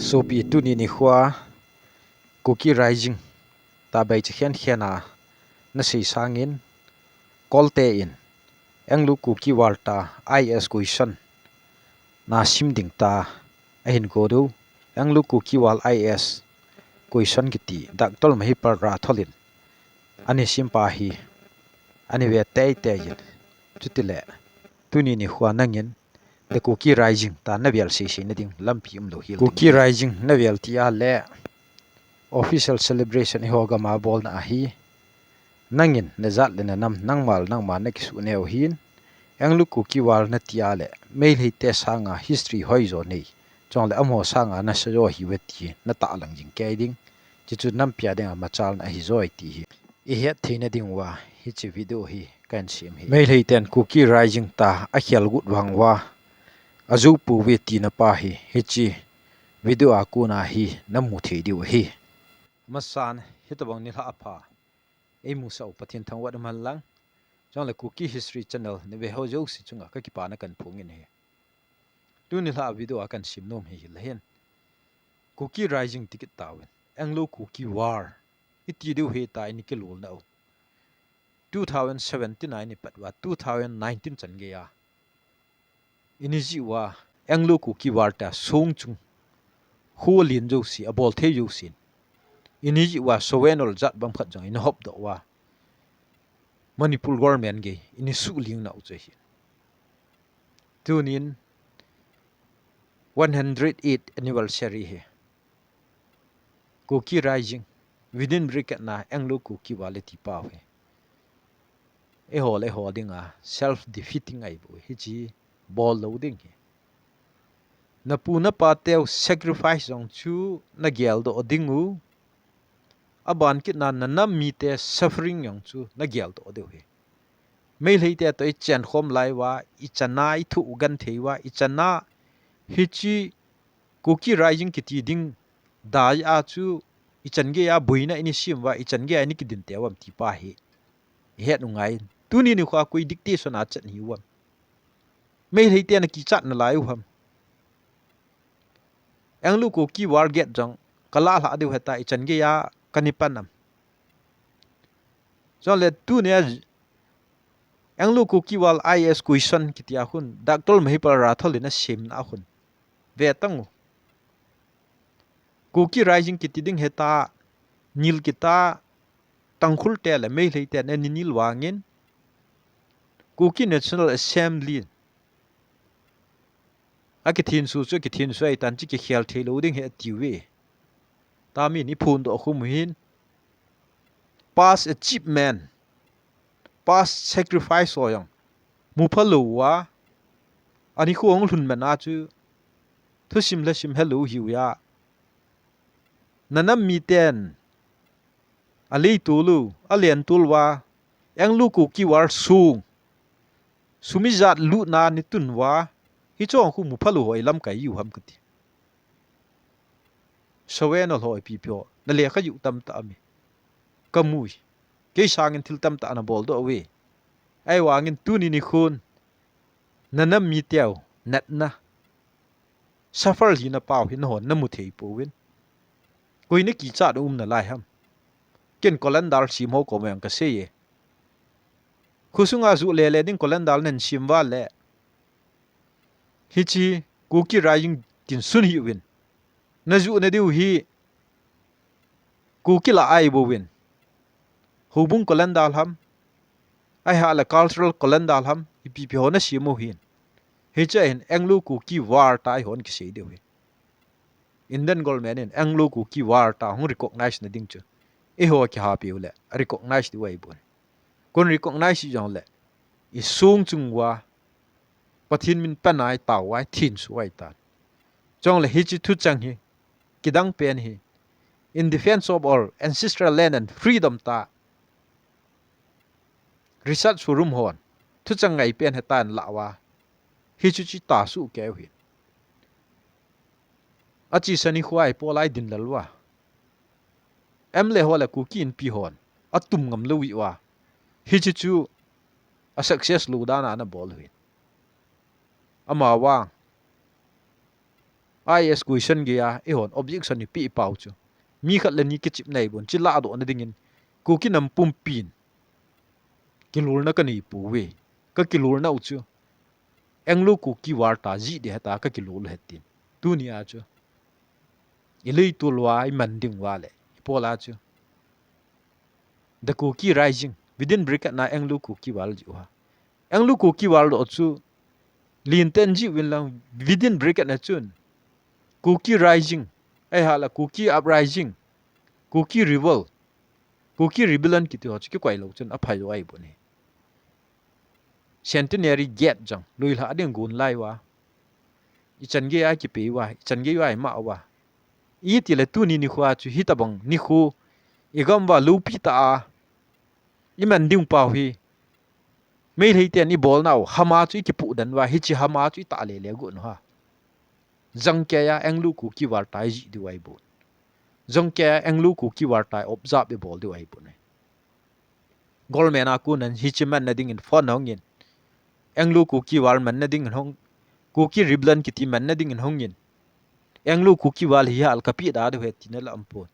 Sopi tu ni khwa Kuki Rising ta bai che khiana na sei sangin kolte in Anglo-Kuki War ta IS question na simding ta ahin ko do Anglo-Kuki War IS question kiti daktol mahi par ra tholin ani simpa hi ani ve tai yin tutile tuni ni khwa nangin the Kuki Rising ta na vial sei na ding lampi lo hil Kuki Rising na vial tia le official celebration hoga ma bol na hi nangin na zat le na nam nangmal nangma na kisu neo hin Anglo-Kuki War na tia le mail hi te sanga history hoizo nei chong le amo sanga na so hi weti na ta lang jing ke ding chi chu nam pia ding ma chal na hi zoi ti hi i het theina ding wa hi chi video hi kan sim hi mail hi ten Kuki Rising ta akhel gut wang wa azu pu weti na pa hi hi chi video akuna hi namu thei diu hi masan hitabang ni la apha ei musa upathin thangwat man lang chong le Kuki history channel ne ve ho jo si chunga ka ki pa na kan phungin he tu ni la video akan simnom hi la hen Kuki Rising ticket tawin Anglo-Kuki War iti diu he ta ni ke lul na 2079 ni patwa 2019 chan ge ya ini ji wa Anglo-Kuki War ta song chung ho lin jo si abol the jo sin ini ji wa sowenol zat bang phat jang in hop do wa Manipur government ge ini su ling na uche hi tunin 108 anniversary he Kuki Rising within bracket na Anglo-Kuki waleti pa he e ho dinga self defeating ai bo hi chi ball loading he na pu na pa teu sacrifice jong chu na gel do dingu aban kit na nam mi te suffering yang chu na gel to de he mai lei te to I chen khom lai wa I chana I thu gan thei wa I chana hi chi Kuki Rising kiti ding dai a chu I chan ge ya buina ini sim wa I chan ge ani kidin te wam ti pa he het nu ngai tuni ni khwa kui dictation a chat ni wa mai lei te na ki chat na lai hum Anglo-Kuki War get jong kala la de heta I chan ge ya kanipanam so le tu ne Anglo-Kuki War IS question kitia hun daktol mahi par ra tholina sim na hun ve tangu Kuki Rising kiti ding heta nil kita tangkhul te le mai lei te ne nil wangin Kuki National Assembly akithin su chu kithin sai tan chi ki khel thelo ding he tiwe tami ni phun do khum hin past achievement past sacrifice oyang muphalu wa ani khong lhun mana chu thu sim la sim hello hiu ya nanam mi ten ali tulu alian tulwa Anglo-Kuki War sung sumizat lu na ni tunwa hi chong khu muphalu hoi lam kai yu ham kati sawen ol hoi pi pyo na le kha yu tam ta mi kamui ke sangin thil tam ta na bol do we ai wangin tuni ni khun nanam mi tiao nat na safar hi na pau hin hon na mu thei po win koi ne ki cha na lai ham ken kolendar sim ho ko meng ka se ye khusunga zu le ding kolendar nen sim wa le hi chi Kuki Rising tin sun hi win na zu na diu hi Kuki la ai bo win hubung kolendar ham ai ha la cultural kolendar ham ipi pi hona simu hin hi cha in Anglo-Kuki War ta ai hon ki sei de we Indian government in Anglo-Kuki War ta hong recognize na ding chu e ho ki ha pi le recognize di wai bon kon recognize jong le I sung chung wa pathin min panai ta wai thin su wai ta chong le hi chi thu chang hi kidang pen hi in defense of our ancestral land and freedom ta research forum hon thu chang ngai pen hetan la wa hi chu chi ta su ke hi achi sani khwai polai din lalwa em le hola Kuki in pi hon atum ngam lowi wa hi chu chu a success lu da na bol hui ama wa IS question ge ya e hon objection ni pi pau chu mi khat le ni ki chip nei bon chi la do na dingin ku ki nam pum pin kilur na ka ni pu we ka kilur na uchu Anglo-Kuki War ta ji de ta ka kilur hetin tu ni a chu ilei tulwa I manding wale pola chu the Kuki Rising within bracket na Anglo-Kuki War ji wa Anglo-Kuki War do chu lin ten ji win lang within bracket na chun Kuki Rising ai hala Kuki uprising Kuki revolt Kuki rebellion ki to ki kwai lo chun a phai wai bo ni centenary gate jang lui la ding gun lai wa I chan ge a ki pe wa I chan ge wa ma wa I ti le tu ni ni khwa chu hi ta bang ni khu I gam wa lu pi ta I man ding pa hi mei lei ten I bol nau hama chu ki pu dan wa hi chi hama chu ta le le gu no ha jang ke ya Anglo-Kuki War tai ji di wai bo jang ke Anglo-Kuki War tai observe e bol di wai bo ne golmena ku nan hi chi man na ding in phone hong in Anglo-Kuki War man na ding hong Kuki rebellion ki ti man na ding in hong in Anglo-Kuki War hi al kapi da de het tin la ampon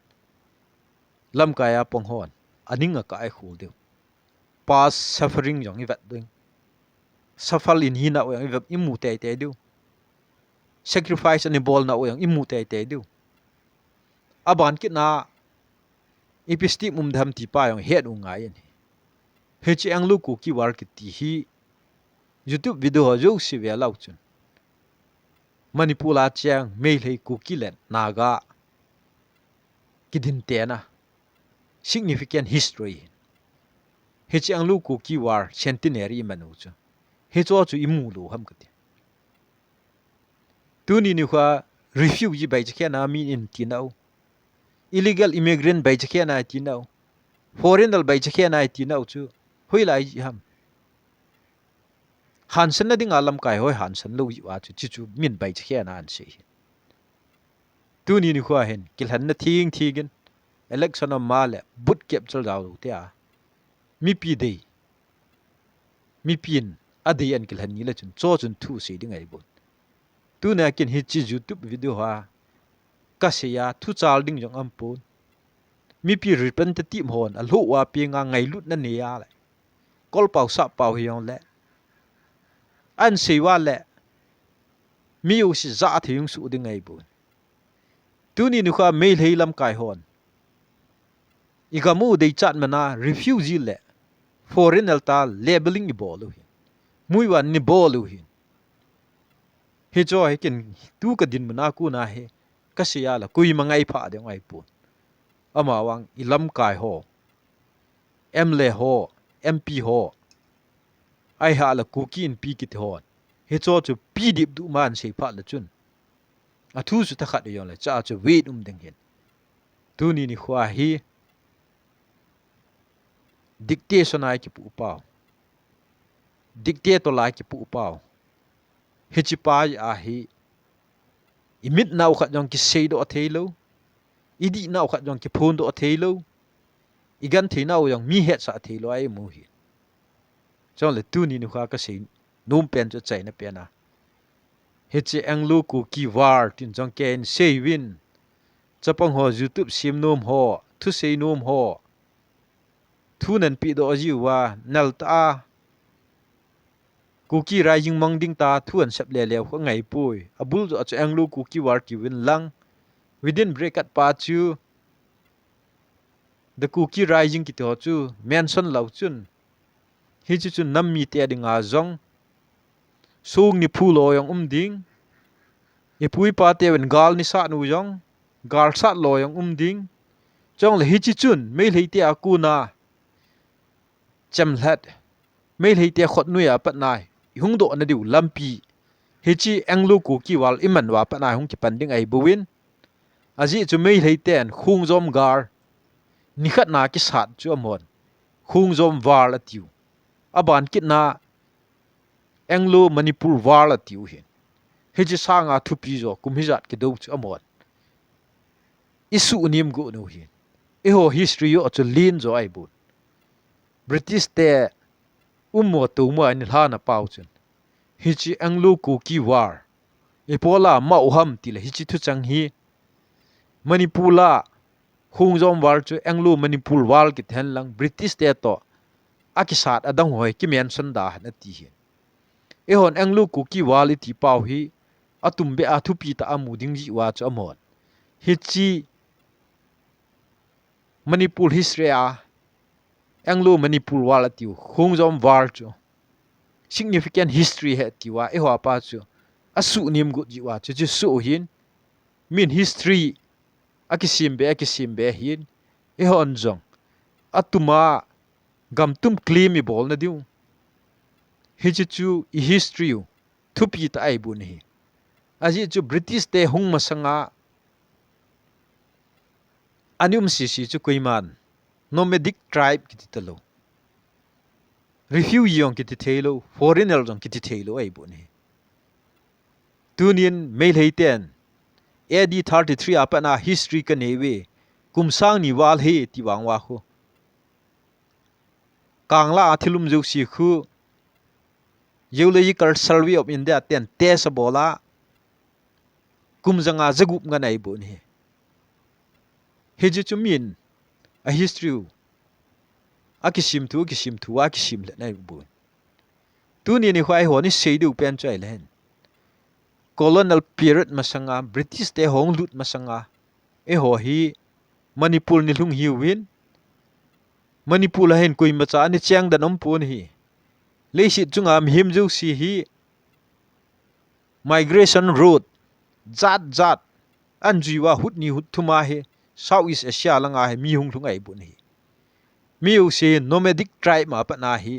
lam ka ya pong hon aning ka ai khul de past suffering yong I vat ding safal in hina o yang I mu te te du sacrifice ani bol na o yang I mu te te du aban kit na ipisti mum dham ti pa yong het u ngai ni he chi Anglo-Kuki War ki ti hi YouTube video ho jo si ve lau chun Manipula chiang mei lei Kuki len naga kidin te na significant history he chi Anglo-Kuki War centenary manu chu he cho chu imu lu ham ka ti tu ni ni kha refugee bai che na mi in ti nau illegal immigrant bai che na ti nau foreigner bai che na ti nau chu hoi lai ji ham Hansen na ding alam kai hoi Hansen lo wa chu chi chu min bai che na an se tu ni ni kha hen kil han na thing thigin election of male boot capture daw te a mi pi dei mi pin adi an kil han ni la chun cho chun thu se ding ai bon tu na kin hi chi YouTube video ha ka se ya thu chal ding jong am pon mi pi representative hon a lo wa pi nga ngai lut na ne ya la kol pau sa pau hiong le an se wa le mi u si za thing su ding ai bon tu ni nu kha mail hei lam kai hon igamu dei chat mana refugee le foreigner ta labeling I bolu hi mui wan ni bolu hi he cho he kin tu ka din mana ku na he ka se ya la kui mangai pha de ngai pon ama wang ilam kai ho emle ho MP ho ai ha la Kuki in pi ki thon he cho chu pi dip du man se pha la chun a thu su ta khat yon la cha chu wait ding hen tu ni ni khwa hi dictation ai ki pu pao dictator lai ki pu pao he chi pa a hi imit nau khat jong ki sei do thelo idi nau khat jong ki phun do thelo igan the nau yong mi het sa thelo ai mu hi chong le tu ni ni khwa ka sei num pen cho chai na pe na he chi Anglo-Kuki War tin jong ken sei win chapang ho YouTube sim num ho thu sei num ho thu nan pi do ji wa nal ta Kuki Rising mang ding ta thu an sep le le kho ngai pui abul zo cha Anglo-Kuki War ki win lang within bracket pa chu the Kuki Rising ki to chu mention lau chun hi chu chu nam mi te ding a zong sung ni phu lo yong ding e pui pa te wen gal ni sa nu yong gal sa lo yong ding chong le hi chi chun mei lei te a ku na cham hlat mei lei te khot nu ya pat nai hung do na diu lampi hi chi Anglo-Kuki War iman wa pat nai hung ki pan ding ai buwin aji chu mei lei ten khung zom gar ni khat na ki sat chu amon khung zom war la tiu aban kit na Anglo Manipur war la tiu hin he chi sa nga thu pi zo kum hi zat ki do chu amon isu nim go no hin e ho history yo chu lin zo ai bu British te mo tu mo an hla na pau chun hi chi Anglo-Kuki War ipola mauham tila hichi thu chang hi manipula hungzom war chu anglo manipul wal ki then lang british te to akisat adang hoi ki men sanda na ti hi ehon anglo kuki wal ti pau hi atumbe athupi ta amuding ji wa chu amon hichi manipul history a anglo manipul wal ti hungzom war chu significant history he ti wa ehwa pa chu asu nim gu ji wa chu su hin min history akisimbe hin ehon jong atuma gamtum claim i bol na diu hichi chu i history thupi ta ai bun hi aji chu british te hung masanga anium si chu kuiman nomadic tribe kiti talo refugee yong kiti thelo foreigner jong kiti thelo ai bun hi tunin mail heiten AD 33 apana history ka newe kumsang ni wal he ti wangwa kho kangla athilum ju si khu geological survey of india ten tesa bola kumjanga jagup nga nai bun he heju chumin a history akisim thu akisim le nai bun tuni ni khwai ho ni seidu pen chai len colonial period masanga british te hong lut masanga e ho hi manipur ni lung hi win manipur la hen koi macha ni chang da nom pun hi leisit chunga him ju si hi migration route zat anjuwa hutni huthuma he southeast asia langa he mi hung thungai bun hi miu se nomadic tribe ma pa na hi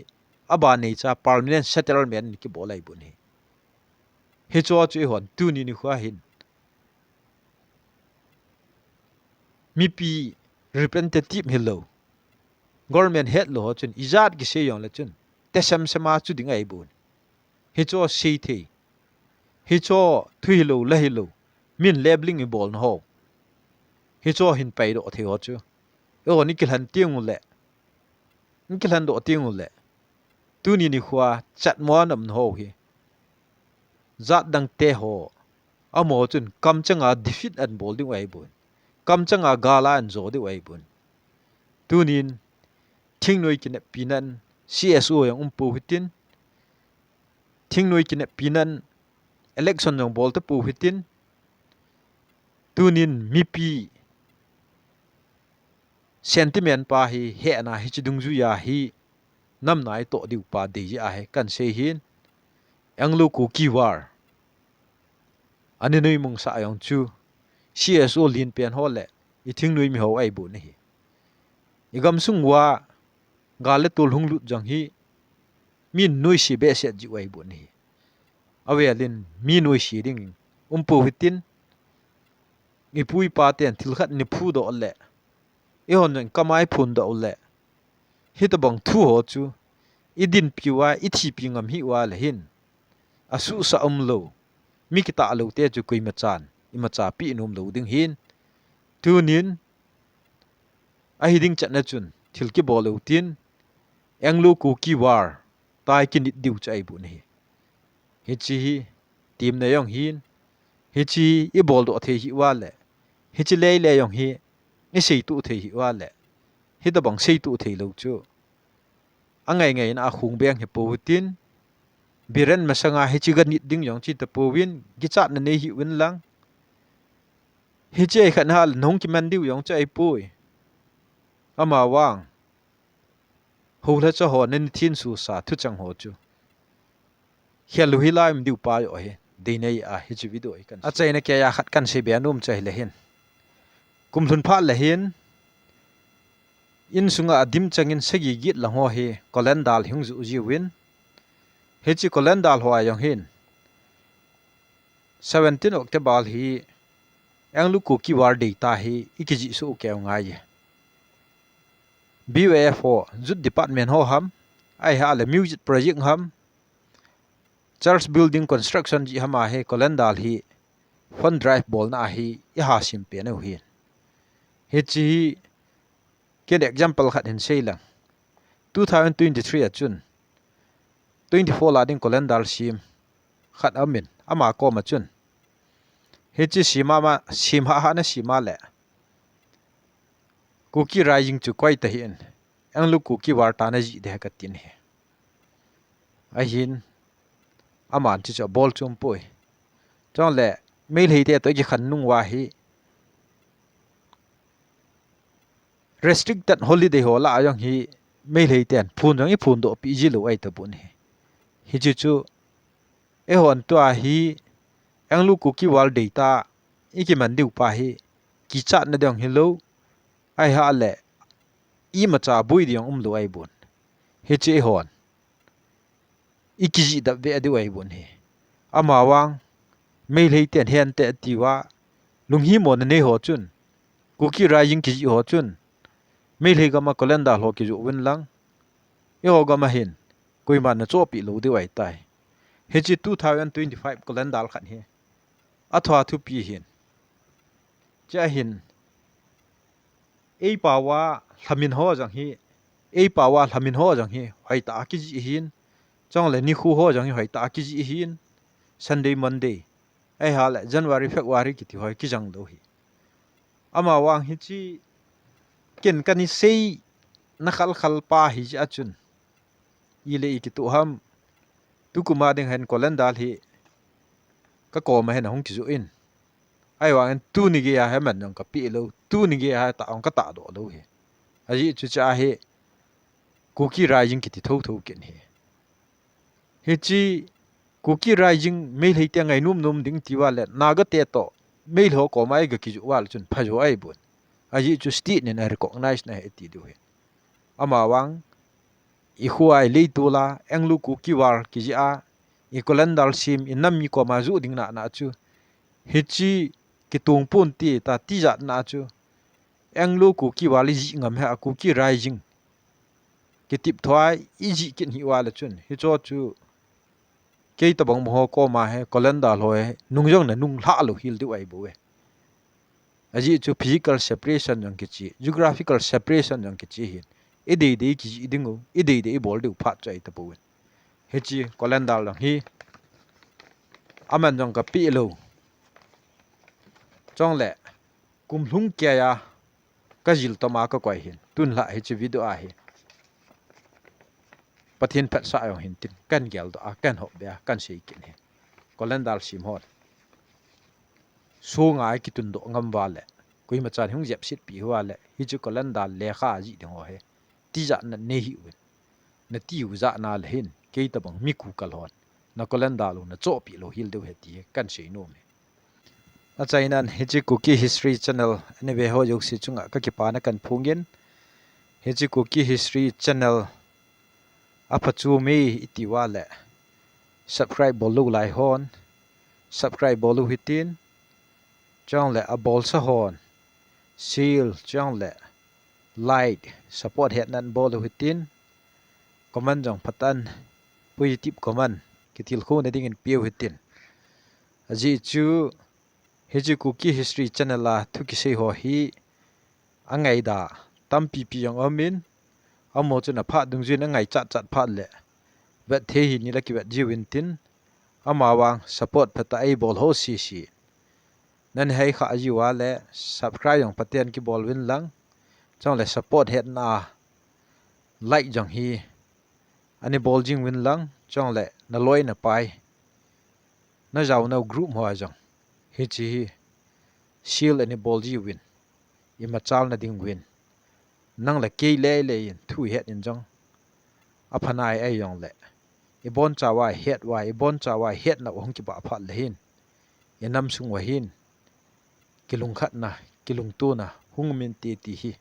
aba nei cha permanent settlement ki bolai bun hi he cho chu hon tu ni ni khwa hin mi pi representative hello government head lo chun izat ki se yong la chun tesam sama chu ding ai bun he cho se the he cho thui lo la hi lo min labeling i bol no ho he cho hin pai do the ho chu o ni kil han tiang le ni kil han do tiang le tu ni khwa chat mo nam ho hi zat dang te ho amo chun kam changa defeat an bol ding ai bun kam changa gala an zo de ai bun tunin thingnoi kin pinan CSO yang pu hitin thingnoi kin pinan election jong bol te pu hitin tunin mipi sentiment pa hi he na hi chidung ju ya hi nam nai to diu pa de ji a he kan se hin Anglo-Kuki War ani noi mong sa yong chu CSO lin pen ho le I thingnoi mi ho ai bu ni hi igam sung wa gale tol hung lut jang hi min noi si be se ji ai bu ni awe lin mi noi si ding po hitin ngi pui pa ten thil khat ni phu do le e hon nang kamai phun do le hi to bang thu ho chu idin piwa I thi pingam hi wa le hin asu sa lo mi kita lo te chu kui machan I macha pi nom lo ding hin tunin a hiding chat na chun thil ki bol tin Anglo-Kuki War tai kin diu chai bu ni hi chi tim na yong hin hi chi I bol do the hi wa le hi chi le yong hi ni sei tu the hi wa le hi da bang sei tu the lo chu angai na khung beng he po tin biren masanga hi chi gan nit ding yong chi ta po win gi chat na nei hi win lang hi che khan hal nong ki man diu yong chai pui ama wang ho la cha ho nen thin su sa thu chang ho chu khelu hi laim diu pa yo he de nei a hi chi video I kan a chai na kya ya khat kan se be anum chai le hin kum thun pha le hin in sunga adim changin segi git la ho he kolendal hung zu ji win he chi kolendal ho ayong hin 17 October hi Anglo-Kuki War day ta hi ikiji su ke ngai BUFO Youth Department ho ham ai ha le music project ham church building construction ji hama he kolendal hi fund drive bol na hi I ha sim pe no hi he chi ke example khat hin sei lang 2023 achun 24 lading kolendal sim khat amin ama ko ma chun he chi sima ha na sima le Kuki Rising chu koi ta hin Anglo-Kuki War ta na ji de ka tin he a hin aman chi cha bol chum poi chong le mail hi te to ji khan nung wa hi restricted holiday hola ayong hi mail hi ten phun jong i phun do pi ji lo ai ta bun hi chu e hon to a hi Anglo-Kuki War data iki man diu pa hi ki chat na dong hi lo ai ha le i ma cha bui diong lo ai bun he che hon ikiji da ve adu ai bun hi ama wang mail hi ten hen te tiwa lung hi mon ne ho chun Kuki Rising ki ho chun mail hi gama calendar ho ki ju win lang e ho gama hin koi man na cho pi lo de wai tai he chi 2025 calendar khan hi athwa thu pi hin cha hin ei pawa thamin ho jang hi ei pawa thamin ho jang hi hoi ta ki ji hin chong le ni khu ho jang hi hoi ta ki ji hin Sunday Monday ai ha le January February ki ti hoi ki jang do hi ama wang hi chi ken kani sei na khal pa hi ja chun ile ki tu ham tu kuma ding hen calendar hi ka ko ma hen hong ki ju in ai wang tu ni ge ya he man jong ka pi lo tu ni ge ha ta ong ka ta do lo hi aji chu cha he Kuki Rising ki ti tho ken he chi Kuki Rising mail hi te ngai num ding ti wa le na ga te to mail ho ko mai ga ki ju wal chun pha jo ai bun aji chu sti ne na recognize na he ti do he ama wang i huai le tu la Anglo-Kuki War ki ji a i calendar sim in nam mi ko ma zu ding na chu he chi ki tung pun ti ta ti ja na chu Anglo-Kuki War li ji ngam ha Kuki Rising ki tip thwai i ji kin hi wa la chun hi cho chu ke ta bang mo ko ma he calendar lo he nung jong na nung la lo hil du ai bo we aji chu physical separation jong ki chi geographical separation jong ki chi hin e de ki ji dingu e de bol du phat chai ta bo we he chi calendar lang hi aman jong ka pi lo chong le kum hlung kya ya ka jil to ma ka kwai hin tun la he chi video a hi pathin phat sa yong hin tin kan gel do a kan ho be kan sei kin he calendar sim hot so ngai ki tun do ngam wa le koi ma chan hung jep sit pi wa le hi chu calendar le kha ji ding ho he ti ja na ne hi we na ti u za na le hin ke ta bang mi ku kal hon na calendar lo na cho pi lo hil de he ti kan sei no me a chainan hi chi Kuki History channel ne be ho jok si chunga ka ki pa na kan phungin hi chi Kuki History channel apa chu me iti wa le subscribe bolu lai hon subscribe bolu hitin chong le a bol sa hon seal chong le like support het nan bolu hitin comment jong phatan positive comment kitil khu ne ding in piu hitin aji chu heji Kuki History channel la thuki sei ho hi angai da tampi pi yong amin amo chu na pha dung jin angai chat pha le vet the hi ni la ki vet jiwin tin ama wang support phata ai bol ho si nan hai kha ji wa le subscribe yong paten ki bol win lang chong le support het na like jong hi ani bol jing win lang chong le na loi na pai na jaw no group ho jong hi chi shield ani bol ji win i ma chal na ding win nang la ke le in thu het in jong aphanai ai yong le i bon chawa het wa i bon chawa het na ong ki ba pha le hin i nam sung wa hin kilung khat na kilung tu na hung min ti hi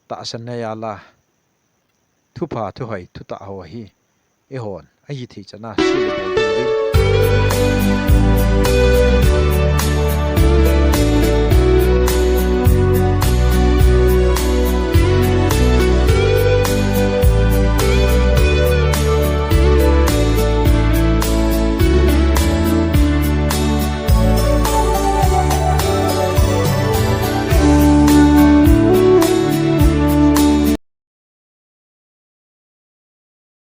ta san na ya la thu pha thu hai thu ta ho hi e hon ai thi chana si le